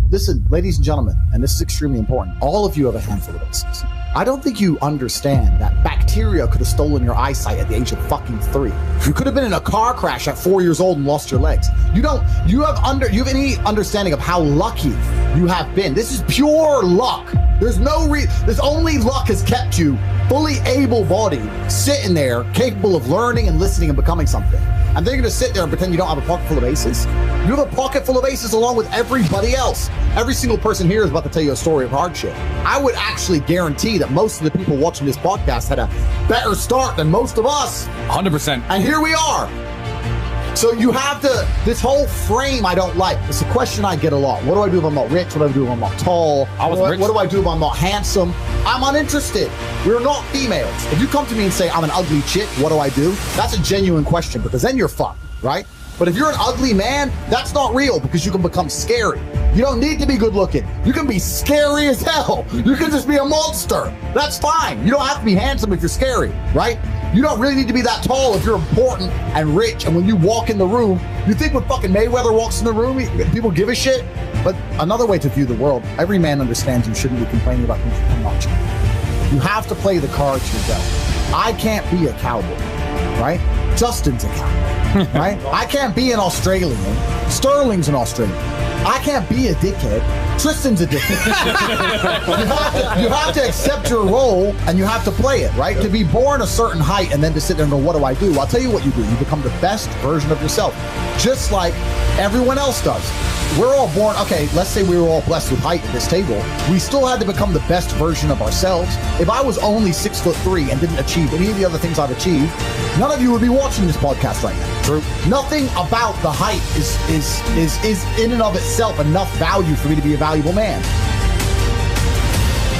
listen, ladies and gentlemen, and this is extremely important. All of you have a handful of aces. I don't think you understand that bacteria could have stolen your eyesight at the age of fucking 3. You could have been in a car crash at 4 years old and lost your legs. You have any understanding of how lucky you have been. This is pure luck. There's only luck has kept you fully able-bodied, sitting there, capable of learning and listening and becoming something. And they're gonna sit there and pretend you don't have a pocket full of aces. You have a pocket full of aces along with everybody else. Every single person here is about to tell you a story of hardship. I would actually guarantee that most of the people watching this podcast had a better start than most of us. 100%. And here we are. So you have this whole frame I don't like. It's a question I get a lot. What do I do if I'm not rich? What do I do if I'm not tall? What do I do if I'm not handsome? I'm uninterested. We're not females. If you come to me and say, I'm an ugly chick, what do I do? That's a genuine question, because then you're fucked, right? But if you're an ugly man, that's not real, because you can become scary. You don't need to be good looking. You can be scary as hell. You can just be a monster. That's fine. You don't have to be handsome if you're scary, right? You don't really need to be that tall if you're important and rich. And when you walk in the room, you think when fucking Mayweather walks in the room, people give a shit? But another way to view the world, every man understands you shouldn't be complaining about things you cannot change. You have to play the cards you're dealt. I can't be a cowboy, right? Justin's a cowboy, right? I can't be an Australian. Sterling's an Australian. I can't be a dickhead. Tristan's a dickhead. you have to accept your role and you have to play it, right? To be born a certain height and then to sit there and go, what do I do? I'll tell you what you do. You become the best version of yourself, just like everyone else does. We're all born, okay, let's say we were all blessed with height at this table. We still had to become the best version of ourselves. If I was only 6'3" and didn't achieve any of the other things I've achieved, none of you would be watching this podcast right now. True. Nothing about the height is in and of itself enough value for me to be a valuable man.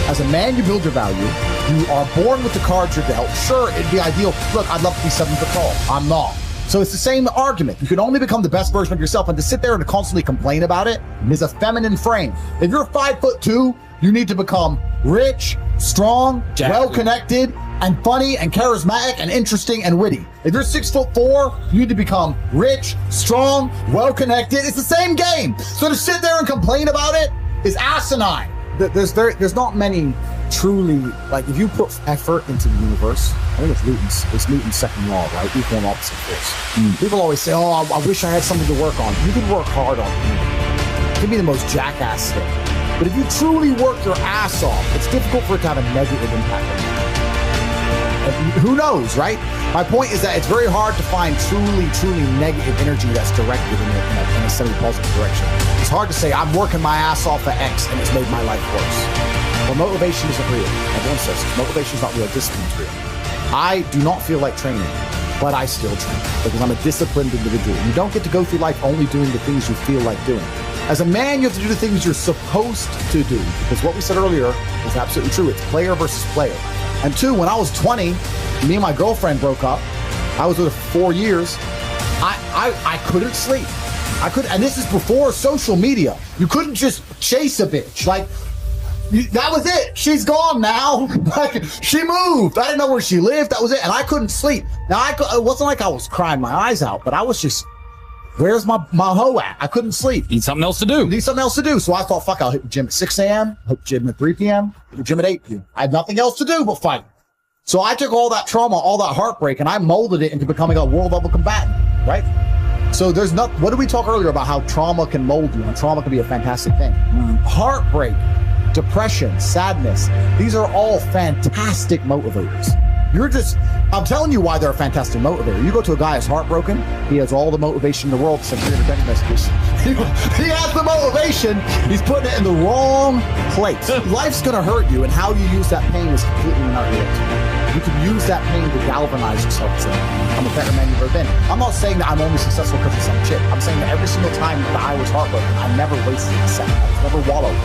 As a man, you build your value. You are born with the cards you're dealt. Sure, it'd be ideal. Look, I'd love to be 7 foot tall. I'm not. So it's the same argument. You can only become the best version of yourself, and to sit there and to constantly complain about it is a feminine frame. If you're 5'2", you need to become rich, strong, well-connected, and funny, and charismatic, and interesting, and witty. If you're 6'4", you need to become rich, strong, well-connected. It's the same game. So to sit there and complain about it is asinine. There's not many truly, like, if you put effort into the universe, I think it's Newton's second law, right? Equal and opposite force. People always say, oh, I wish I had something to work on. You can work hard on it. It can be the most jackass thing. But if you truly work your ass off, it's difficult for it to have a negative impact on you. Who knows, right? My point is that it's very hard to find truly negative energy that's directed in a semi-positive direction. It's hard to say, I'm working my ass off for X and it's made my life worse. Well, motivation isn't real. Everyone says motivation is not real, discipline is real. I do not feel like training, but I still train because I'm a disciplined individual. You don't get to go through life only doing the things you feel like doing. As a man, you have to do the things you're supposed to do, because what we said earlier is absolutely true. It's player versus player. And 2, when I was 20, me and my girlfriend broke up. I was with her for 4 years. I couldn't sleep. And this is before social media. You couldn't just chase a bitch. Like, that was it. She's gone now. Like, she moved. I didn't know where she lived. That was it. And I couldn't sleep. Now, it wasn't like I was crying my eyes out, but I was just, where's my hoe at? I couldn't sleep. Need something else to do. So I thought, fuck, I'll hit the gym at 6 a.m., hit the gym at 3 p.m., hit the gym at 8 p.m. I had nothing else to do but fight. So I took all that trauma, all that heartbreak, and I molded it into becoming a world-level combatant, right? So there's not, what did we talk earlier about how trauma can mold you, and trauma can be a fantastic thing. Heartbreak, depression, sadness, these are all fantastic motivators. I'm telling you why they're a fantastic motivator. You go to a guy who's heartbroken, he has all the motivation in the world to send 300 messages. He has the motivation, he's putting it in the wrong place. Life's gonna hurt you, and how you use that pain is completely in our hands. You can use that pain to galvanize yourself and say, I'm a better man you've ever been. I'm not saying that I'm only successful because of some chick. I'm saying that every single time that I was heartbroken, I never wasted a second. I was never wallowed.